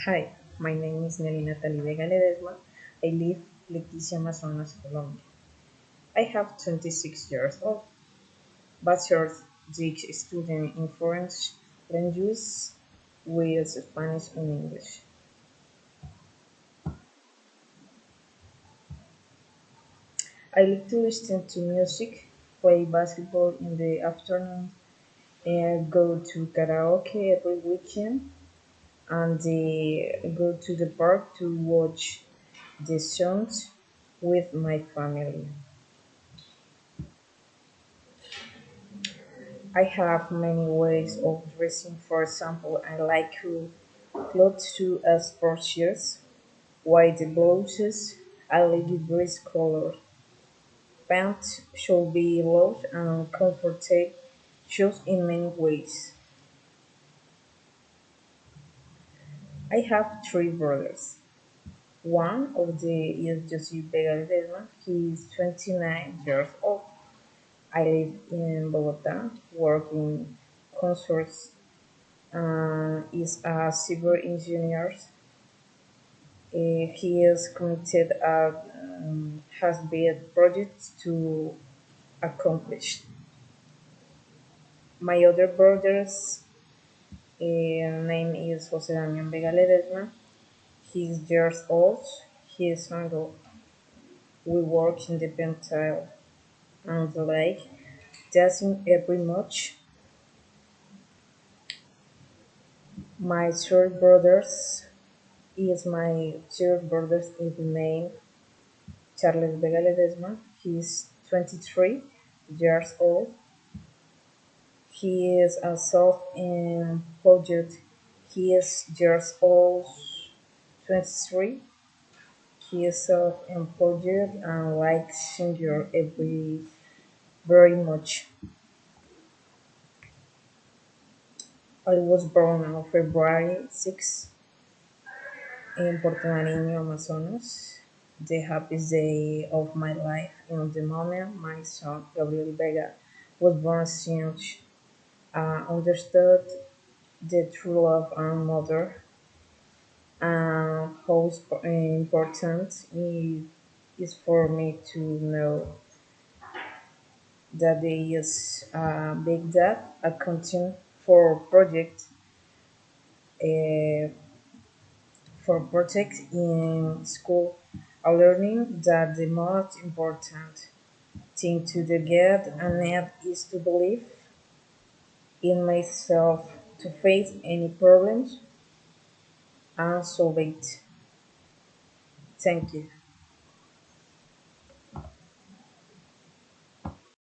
Hi, my name is Nelly Natalie Vega Ledesma. I live Leticia, Amazonas, Colombia. I have 26 years old, bachelor's degree student in French languages with Spanish and English. I like to listen to music, play basketball in the afternoon, and go to karaoke every weekend, and go to the park to watch the suns with my family. I have many ways of dressing. For example, I like clothes to sports shirts, white blouses, I like bright color. Pants should be loose and comfortable, shoes in many ways. I have three brothers. One of the is Jose Vega Ledesma. He is 29 years old. I live in Bogota, work in consorts and is a civil engineer. He is committed and has big projects to accomplish. My other brother's name is Jose Damian Vega Ledesma. He's years old. He is single. We work in the Pentel and the lake. Dancing every much. My third brother's name Charles Vega Ledesma. He's 23 years old. He is a self-employed. He is years old, 23. He is self-employed and likes singer every very much. I was born on February 6 in Puerto Nariño, Amazonas. The happiest day of my life in the moment my son Gabriel Vega was born since understood the true love and mother and how important it is for me to know that there is a big dad accounting for uh, project in school. I learning that the most important thing to the get and need is to believe in myself to face any problems and solve it. Thank you.